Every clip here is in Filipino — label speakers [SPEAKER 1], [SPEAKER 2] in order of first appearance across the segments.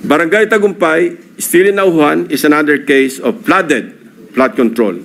[SPEAKER 1] Barangay Tagumpay, still in Nauhan, is another case of flood control.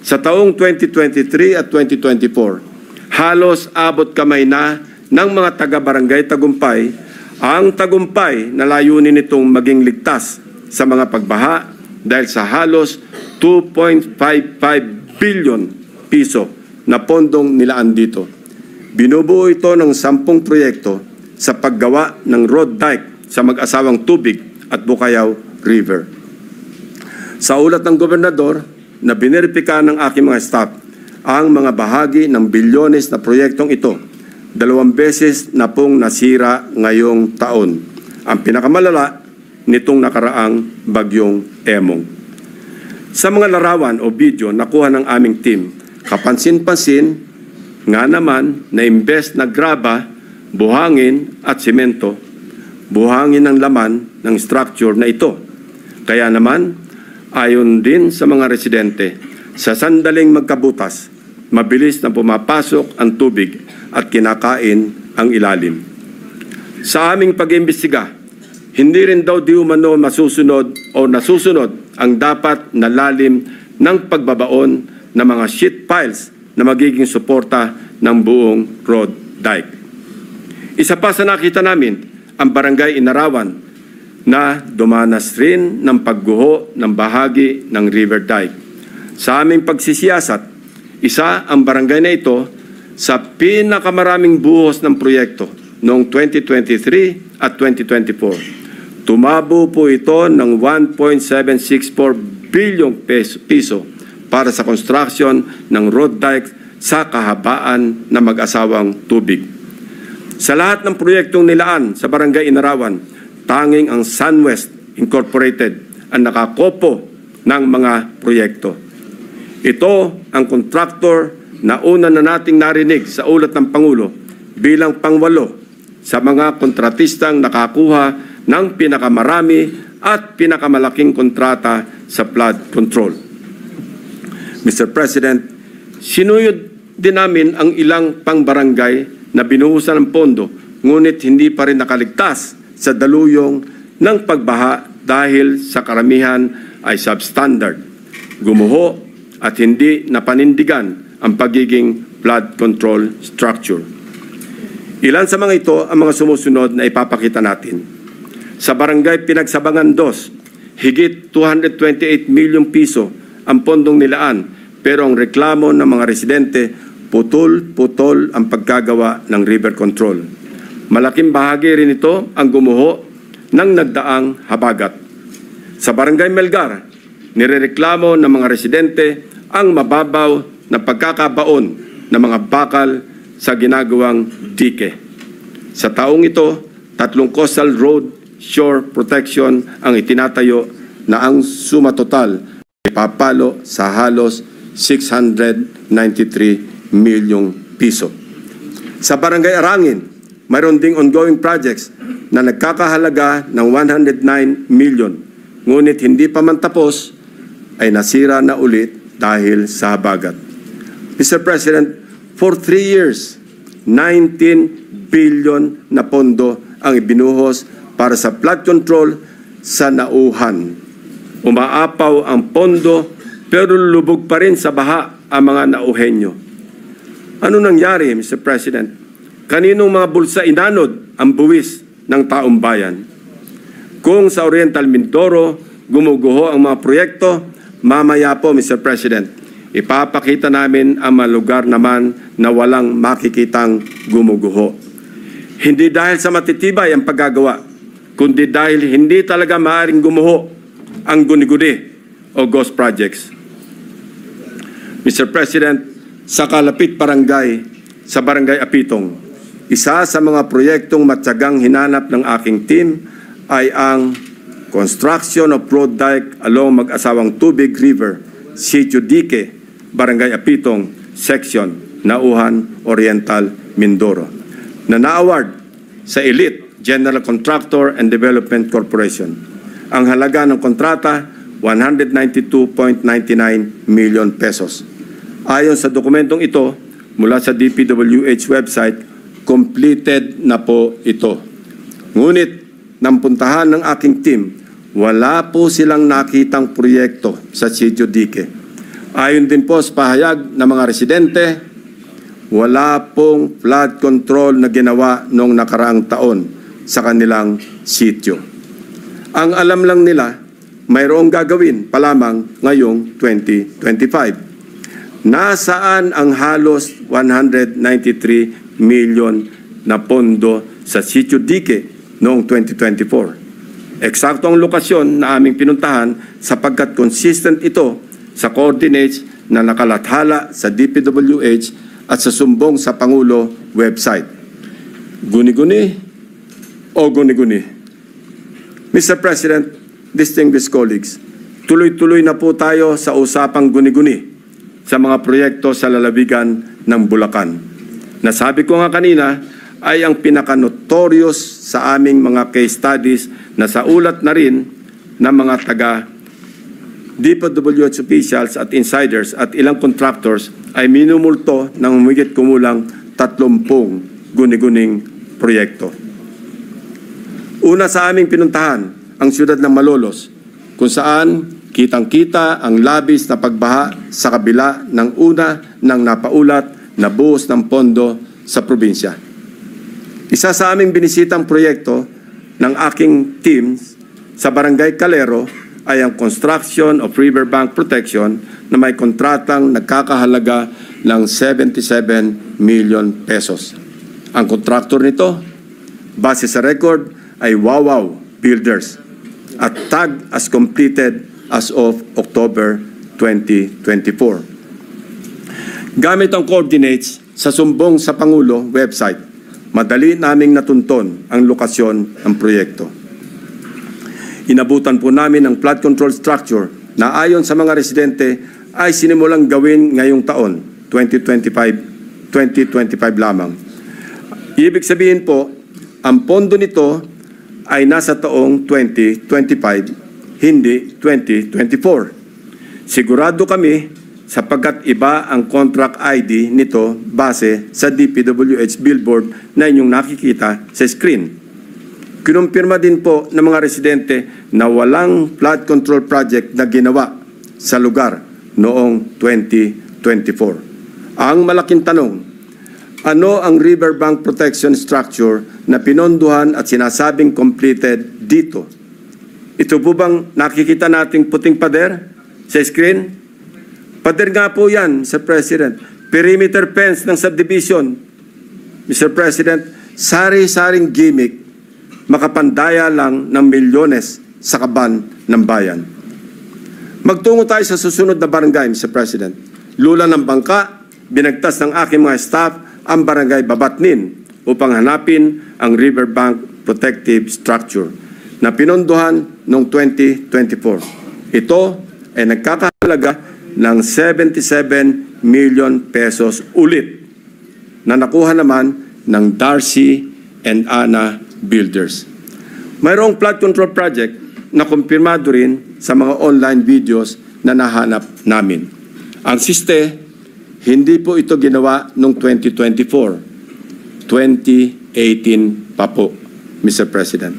[SPEAKER 1] Sa taong 2023 at 2024, halos abot kamay na ng mga taga-barangay Tagumpay ang tagumpay na layunin nitong maging ligtas sa mga pagbaha dahil sa halos 2.55 billion piso na pondong nilaan dito. Binubuo ito ng 10 proyekto sa paggawa ng road dike sa mag-asawang Tubig at Bukayaw River. Sa ulat ng gobernador na bineripika ng aking mga staff, ang mga bahagi ng bilyones na proyektong ito, 2 beses na pong nasira ngayong taon. Ang pinakamalala nitong nakaraang bagyong Emong. Sa mga larawan o video nakuha ng aming team, kapansin-pansin nga naman na imbes na graba, buhangin at simento, buhangin ang laman ng structure na ito. Kaya naman, ayon din sa mga residente, sa sandaling magkabutas, mabilis na pumapasok ang tubig at kinakain ang ilalim. Sa aming pag-iimbestiga, hindi rin daw di umano masusunod o nasusunod ang dapat na lalim ng pagbabaon ng mga sheet piles na magiging suporta ng buong road dike. Isa pa sa nakita namin, ang Barangay Inarawan na dumanas rin ng pagguho ng bahagi ng river dike. Sa aming pagsisiyasat, isa ang barangay na ito sa pinakamaraming buhos ng proyekto noong 2023 at 2024. Tumabo po ito ng 1.764 billion piso para sa construction ng road dike sa kahabaan ng mag-asawang Tubig. Sa lahat ng proyektong nilaan sa Barangay Inarawan, tanging ang SunWest Incorporated ang nakakopo ng mga proyekto. Ito ang kontraktor na una na nating narinig sa ulat ng Pangulo bilang pang-8 sa mga kontratistang nakakuha ng pinakamarami at pinakamalaking kontrata sa flood control. Mr. President, sinuyod din namin ang ilang pang-barangay na binuhusan ng pondo, ngunit hindi pa rin nakaligtas sa daluyong ng pagbaha dahil sa karamihan ay substandard, gumuho at hindi napanindigan ang pagiging flood control structure. Ilan sa mga ito ang mga sumusunod na ipapakita natin. Sa Barangay Pinagsabangan 2, higit 228 million piso ang pondong nilaan, pero ang reklamo ng mga residente, putol-putol ang pagkagawa ng river control. Malaking bahagi rin ito ang gumuho ng nagdaang habagat. Sa Barangay Melgar, nirereklamo ng mga residente ang mababaw na pagkakabaon ng mga bakal sa ginagawang dike. Sa taong ito, 3 coastal road shore protection ang itinatayo na ang suma total ay papalo sa halos 693 milyong piso. Sa Barangay Arangin, mayroon ding ongoing projects na nagkakahalaga ng 109 million. Ngunit hindi pa man tapos, ay nasira na ulit dahil sa habagat. Mr. President, for 3 years, 19 billion na pondo ang ibinuhos para sa flood control sa Nauhan. Umaapaw ang pondo pero lubog pa rin sa baha ang mga Nauhenyo. Ano nangyari, Mr. President? Kaninong mga bulsa inanod ang buwis ng taong bayan? Kung sa Oriental Mindoro gumuguho ang mga proyekto, mamaya po, Mr. President, ipapakita namin ang mga lugar naman na walang makikitang gumuguho. Hindi dahil sa matitibay ang paggagawa, kundi dahil hindi talaga maaaring gumuho ang guni-guni o ghost projects. Mr. President, sa Kalapit Barangay, sa Barangay Apitong, isa sa mga proyektong matyagang hinanap ng aking team ay ang construction of road dike along mag-asawang Tubig River, Sitio Dique, Barangay Apitong, Section, Nauhan, Oriental, Mindoro, na na-award sa Elite General Contractor and Development Corporation. Ang halaga ng kontrata, 192.99 million pesos. Ayon sa dokumentong ito, mula sa DPWH website, completed na po ito. Ngunit, ng puntahan ng aking team, wala po silang nakitang proyekto sa Sitio Dique. Ayon din po sa pahayag ng mga residente, wala pong flood control na ginawa noong nakaraang taon sa kanilang sitio. Ang alam lang nila, mayroong gagawin pa lamang ngayong 2025. Nasaan ang halos 193 million na pondo sa Sitio Dique noong 2024? Eksakto ang lokasyon na aming pinuntahan sapagkat consistent ito sa coordinates na nakalathala sa DPWH at sa sumbong sa Pangulo website. Guni-guni o guni-guni? Mr. President, distinguished colleagues, tuloy-tuloy na po tayo sa usapang guni-guni sa mga proyekto sa lalawigan ng Bulacan. Nasabi ko nga kanina ay ang pinaka-notorious sa aming mga case studies na sa ulat na rin ng mga taga DPWH officials at insiders at ilang contractors ay minumulto ng humigit kumulang 30 guni-guning proyekto. Una sa aming pinuntahan, ang siyudad ng Malolos, kung saan kitang-kita ang labis na pagbaha sa kabila ng una ng napaulat na buhos ng pondo sa probinsya. Isa sa aming binisitang proyekto ng aking teams sa Barangay Calero ay ang construction of riverbank protection na may kontratang nagkakahalaga ng 77 million pesos. Ang kontraktor nito, base sa record, ay Wawaw Builders at tag as completed as of October 2024. Gamit ang coordinates sa sumbong sa Pangulo website, madali naming natunton ang lokasyon ng proyekto. Inabutan po namin ang flood control structure na ayon sa mga residente ay sinimulang gawin ngayong taon, 2025 lamang. Ibig sabihin po, ang pondo nito ay nasa taong 2025, hindi 2024. Sigurado kami sapagkat iba ang contract ID nito base sa DPWH billboard na inyong nakikita sa screen. Kinumpirma din po ng mga residente na walang flood control project na ginawa sa lugar noong 2024. Ang malaking tanong, ano ang riverbank protection structure na pinondohan at sinasabing completed dito? Ito po bang nakikita nating puting pader sa screen? Pader nga po yan, Mr. President. Perimeter fence ng subdivision. Mr. President, sari-saring gimmick, makapandaya lang ng milyones sa kaban ng bayan. Magtungo tayo sa susunod na barangay, Mr. President. Lula ng bangka, binagtas ng aking mga staff ang barangay Babatnin upang hanapin ang riverbank protective structure na pinondohan noong 2024. Ito ay nagkakahalaga ng 77 million pesos ulit na nakuha naman ng Darcy and Ana Builders. Mayroong flood control project na kumpirmado rin sa mga online videos na nahanap namin. Ang siste, hindi po ito ginawa noong 2024. 2018 pa po, Mr. President.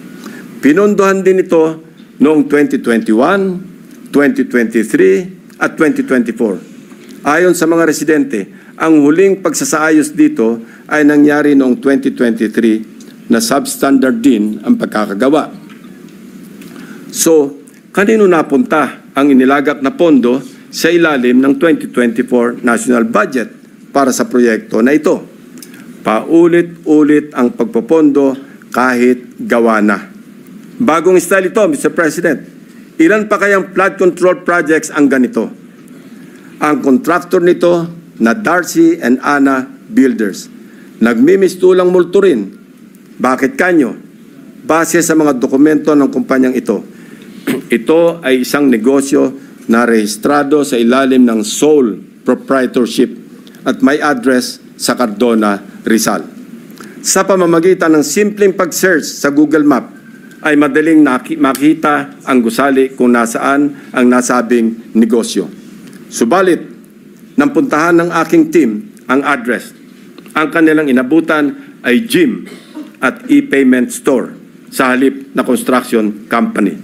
[SPEAKER 1] Pinondohan din ito noong 2021, 2023 at 2024. Ayon sa mga residente, ang huling pagsasaayos dito ay nangyari noong 2023 na substandard din ang pagkakagawa. So, kanino napunta ang inilagak na pondo sa ilalim ng 2024 National Budget para sa proyekto na ito? Paulit-ulit ang pagpopondo kahit gawa na. Bagong style ito, Mr. President. Ilan pa kayang flood control projects ang ganito? Ang contractor nito na Darcy and Ana Builders. Nagmimistulang multo rin. Bakit kanyo? Base sa mga dokumento ng kumpanyang ito. Ito ay isang negosyo na rehistrado sa ilalim ng sole proprietorship at may address sa Cardona, Rizal. Sa pamamagitan ng simpleng pag-search sa Google Map, ay madaling makita ang gusali kung nasaan ang nasabing negosyo. Subalit, nang puntahan ng aking team ang address, ang kanilang inabutan ay gym at e-payment store sa halip na construction company.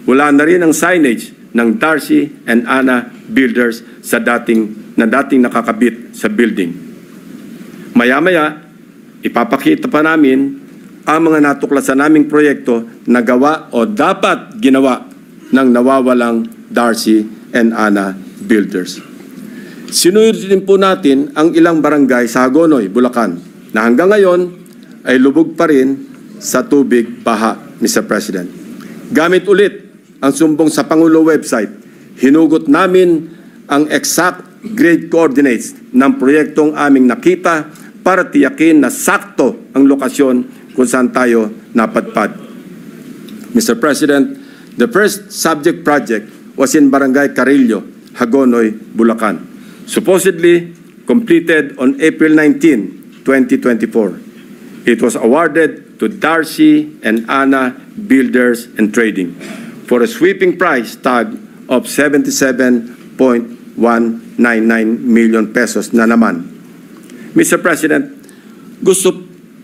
[SPEAKER 1] Wala na rin ang signage ng Darcy and Ana Builders sa dating nakakabit sa building. Maya-maya, ipapakita pa namin ang mga natuklasan naming proyekto na gawa o dapat ginawa ng nawawalang Darcy and Ana Builders. Sinuyod din po natin ang ilang barangay sa Hagonoy, Bulacan, na hanggang ngayon ay lubog pa rin sa tubig baha, Mr. President. Gamit ulit ang sumbong sa Pangulo website, hinugot namin ang exact grade coordinates ng proyektong aming nakita para tiyakin na sakto ang lokasyon kung saan tayo napadpad. Mr. President, the first subject project was in Barangay Carillo, Hagonoy, Bulacan. Supposedly completed on April 19, 2024. It was awarded to Darcy and Ana Builders and Trading for a sweeping price tag of 77.199 million pesos na naman. Mr. President, gusto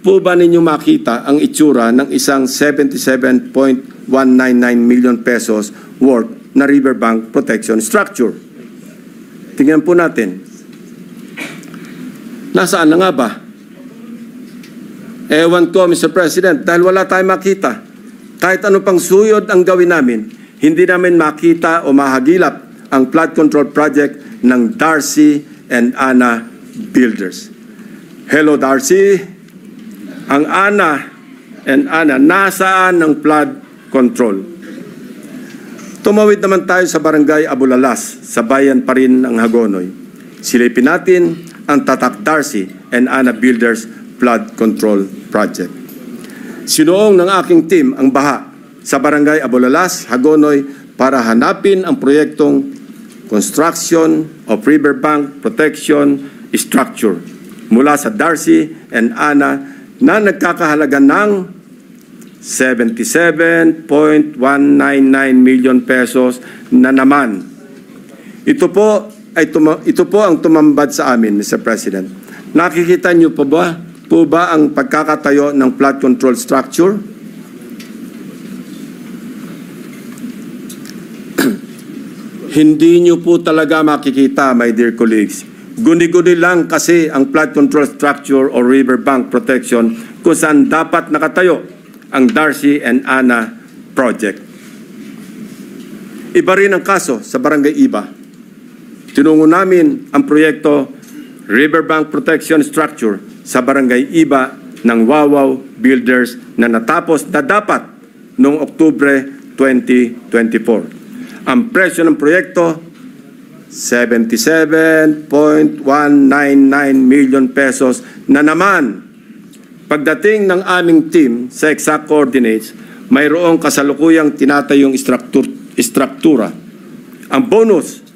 [SPEAKER 1] po ba ninyo makita ang itsura ng isang 77.199 million pesos worth na riverbank protection structure? Tingnan po natin. Nasaan na nga ba? Ewan ko, Mr. President, dahil wala tayong makita. Kahit ano pang suyod ang gawin namin, hindi namin makita o mahagilap ang flood control project ng Darcy and Ana Builders. Hello, Darcy. Ang Ana and Ana, nasaan ang flood control? Tumawid naman tayo sa Barangay Abulalas, sa bayan pa rin ng Hagonoy. Silipin natin ang Tatak Darcy and Ana Builders Flood Control Project. Sinuong ng aking team ang baha sa Barangay Abulalas, Hagonoy para hanapin ang proyektong Construction of Riverbank Protection Structure mula sa Darcy and Ana na nagkakahalaga ng 77.199 million pesos na naman. Ito po ang tumambad sa amin, Mr. President. Nakikita niyo po ba ang pagkakatayo ng flood control structure? Hindi niyo po talaga makikita, my dear colleagues. Guni-guni lang kasi ang flood control structure o riverbank protection kung saan dapat nakatayo ang Darcy and Ana project. Iba rin ang kaso sa Barangay Iba. Tinungo namin ang proyekto Riverbank Protection Structure sa Barangay Iba ng Wawaw Builders na natapos na dapat noong Oktubre 2024. Ang presyo ng proyekto, 77.199 million pesos na naman. Pagdating ng aming team sa exact coordinates, mayroong kasalukuyang tinatayong istruktura. Ang bonus,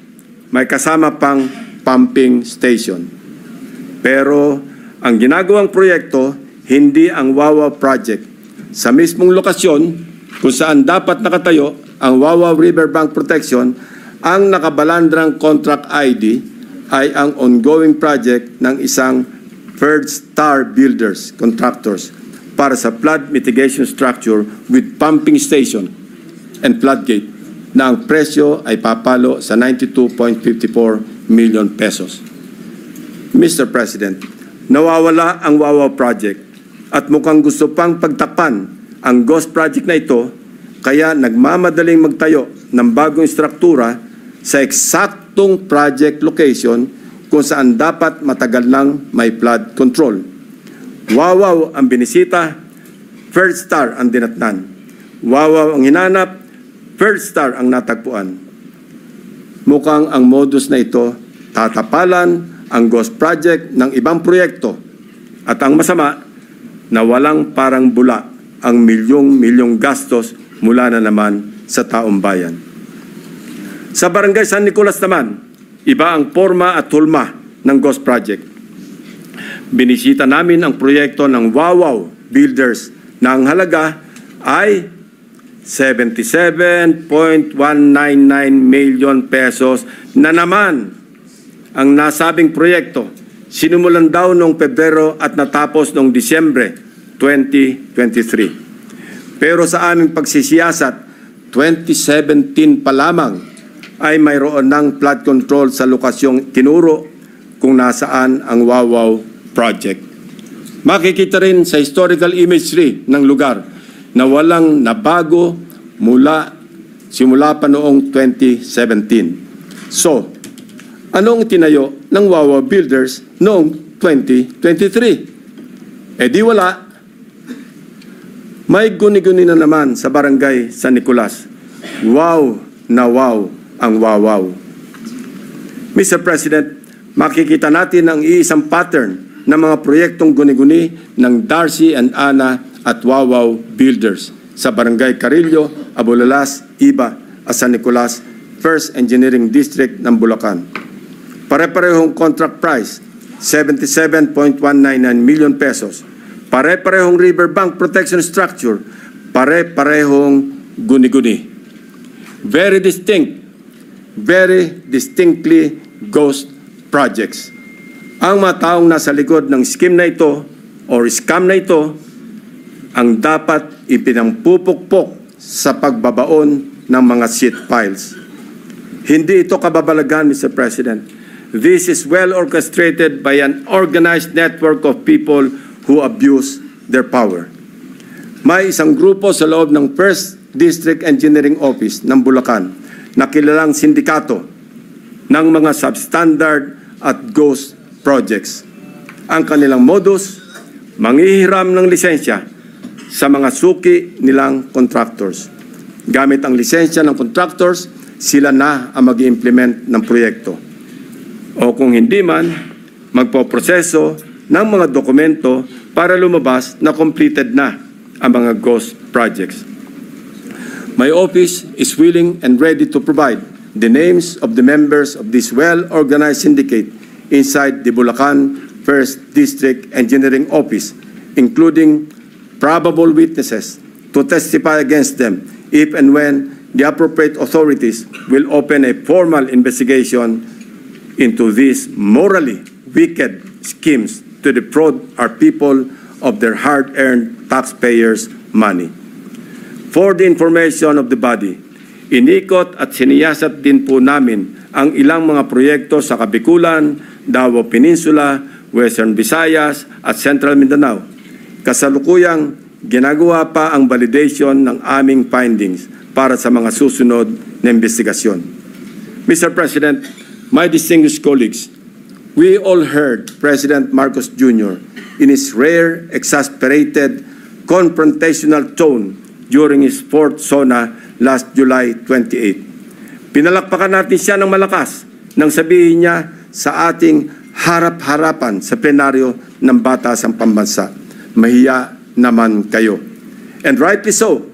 [SPEAKER 1] may kasama pang pumping station. Pero ang ginagawang proyekto, hindi ang Wawa project. Sa mismong lokasyon kung saan dapat nakatayo ang Wawa Riverbank Protection, ang nakabalandrang contract ID ay ang ongoing project ng isang First Star Builders Contractors para sa flood mitigation structure with pumping station and floodgate na ang presyo ay papalo sa 92.54 million pesos. Mr. President, nawawala ang Wawa project at mukhang gusto pang pagtakpan ang ghost project na ito, kaya nagmamadaling magtayo ng bagong struktura sa eksaktong project location kung saan dapat matagal lang may flood control. Wawaw ang binisita, First Star ang dinatnan. Wawaw ang hinanap, First Star ang natagpuan. Mukhang ang modus na ito tatapalan ang ghost project ng ibang proyekto. At ang masama, na walang parang bula ang milyong-milyong gastos mula na naman sa taong bayan. Sa Barangay San Nicolas naman, iba ang forma at hulma ng ghost project. Binisita namin ang proyekto ng Wawaw Builders na ang halaga ay 77.199 million pesos na naman. Ang nasabing proyekto, sinumulan daw noong Pebrero at natapos noong Disyembre 2023. Pero sa aming pagsisiyasat, 2017 pa lamang ay mayroon ng flood control sa lokasyong tinuro kung nasaan ang Wawaw project. Makikita rin sa historical imagery ng lugar na walang nabago simula pa noong 2017. So, anong tinayo ng Wawaw Builders noong 2023? Di wala. May guni-guni na naman sa barangay San Nicolas. Wow na wow ang Wawaw. Mr. President, makikita natin ang iisang pattern ng mga proyektong guni-guni ng Darcy and Ana at Wawaw Builders sa Barangay Carillo, Abulalas, Iba at San Nicolas, First Engineering District ng Bulacan. Pare-parehong contract price, 77.199 million pesos. Pare-parehong riverbank protection structure, pare-parehong guni-guni. Very distinctly ghost projects. Ang mga taong nasa likod ng scheme na ito or scam na ito ang dapat ipinangpupukpok sa pagbabaon ng mga seat piles. Hindi ito kababalagan, Mr. President. This is well orchestrated by an organized network of people who abuse their power. May isang grupo sa loob ng First District Engineering Office ng Bulacan na kilalang sindikato ng mga substandard at ghost projects. Ang kanilang modus, manghihiram ng lisensya sa mga suki nilang contractors. Gamit ang lisensya ng contractors, sila na ang mag-implement ng proyekto. O kung hindi man, magpoproseso ng mga dokumento para lumabas na completed na ang mga ghost projects. My office is willing and ready to provide the names of the members of this well-organized syndicate inside the Bulacan First District Engineering Office, including probable witnesses to testify against them if and when the appropriate authorities will open a formal investigation into these morally wicked schemes to defraud our people of their hard-earned taxpayers' money. For the information of the body, inikot at siniyasat din po namin ang ilang mga proyekto sa Kabikulan, Davao Peninsula, Western Visayas at Central Mindanao. Kasalukuyang ginagawa pa ang validation ng aming findings para sa mga susunod na investigasyon. Mr. President, my distinguished colleagues, we all heard President Marcos Jr. in his rare, exasperated, confrontational tone during his fourth SONA last July 28. Pinalakpakan natin siya ng malakas nang sabihin niya sa ating harap-harapan sa plenaryo ng Batasang Pambansa, mahiya naman kayo. And rightly so,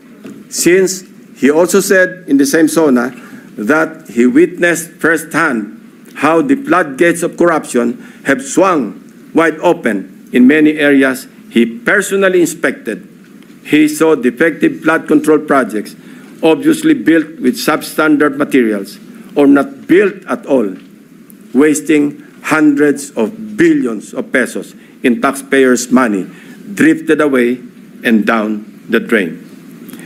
[SPEAKER 1] since he also said in the same SONA that he witnessed firsthand how the floodgates of corruption have swung wide open in many areas he personally inspected. He saw defective flood control projects, obviously built with substandard materials or not built at all, wasting hundreds of billions of pesos in taxpayers' money, drifted away and down the drain.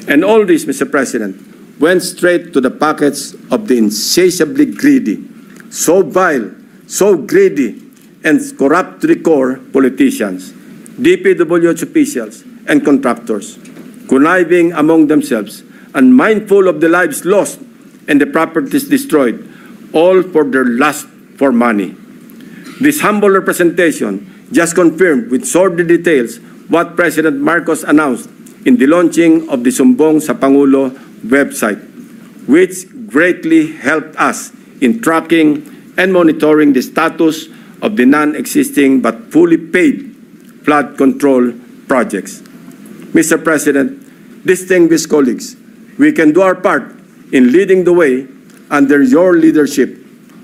[SPEAKER 1] And all this, Mr. President, went straight to the pockets of the insatiably greedy, so vile, so greedy, and corrupt to the core politicians, DPWH officials, and contractors, conniving among themselves, unmindful of the lives lost and the properties destroyed, all for their lust for money. This humble representation just confirmed with sordid details what President Marcos announced in the launching of the Sumbong sa Pangulo website, which greatly helped us in tracking and monitoring the status of the non-existing but fully paid flood control projects. Mr. President, distinguished colleagues, we can do our part in leading the way under your leadership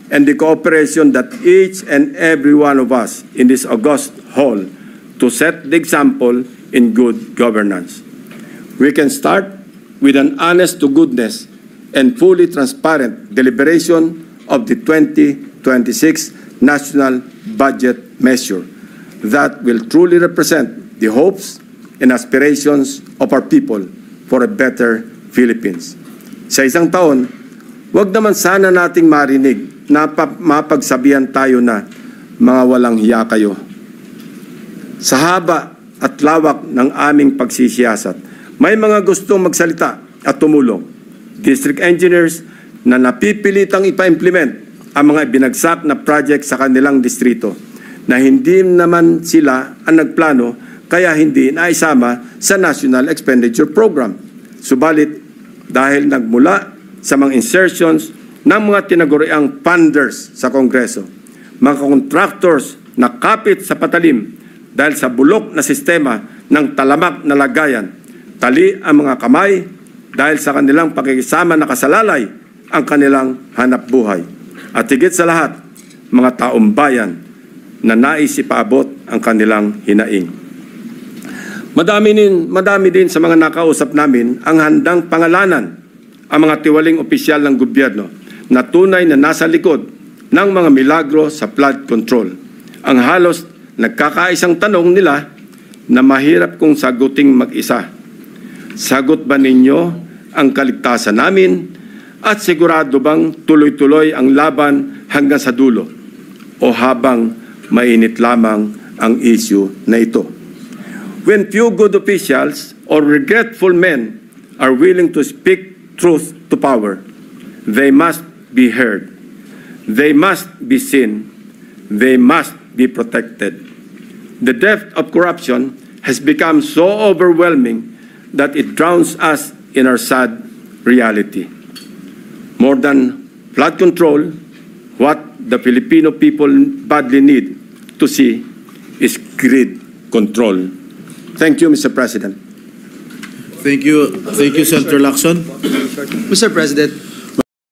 [SPEAKER 1] and the cooperation that each and every one of us in this august hall to set the example in good governance. We can start with an honest-to-goodness and fully transparent deliberation of the 2026 National Budget Measure that will truly represent the hopes and aspirations of our people for a better Philippines. Sa isang taon, wag naman sana nating marinig na mapagsabihan tayo na mga walang hiya kayo. Sa haba at lawak ng aming pagsisiyasat, may mga gustong magsalita at tumulong. District engineers na napipilitang ipa-implement ang mga binagsak na project sa kanilang distrito na hindi naman sila ang nagplano kaya hindi naisama sa National Expenditure Program. Subalit, dahil nagmula sa mga insertions ng mga tinaguriang funders sa Kongreso, mga contractors na kapit sa patalim dahil sa bulok na sistema ng talamak na lagayan, tali ang mga kamay dahil sa kanilang pakikisama na kasalalay ang kanilang hanap buhay. At higit sa lahat, mga taong bayan na nais ipaabot ang kanilang hinaing. Madami din sa mga nakausap namin ang handang pangalanan ang mga tiwaling opisyal ng gobyerno na tunay na nasa likod ng mga milagro sa flood control. Ang halos nagkakaisang tanong nila na mahirap kong saguting mag-isa. Sagot ba ninyo ang kaligtasan namin at sigurado bang tuloy-tuloy ang laban hanggang sa dulo o habang mainit lamang ang issue na ito? When few good officials or regretful men are willing to speak truth to power, they must be heard, they must be seen, they must be protected. The depth of corruption has become so overwhelming that it drowns us in our sad reality. More than flood control, what the Filipino people badly need to see is grid control. Thank you, Mr. President.
[SPEAKER 2] Thank you, Senator Lacson.
[SPEAKER 3] Mr. President,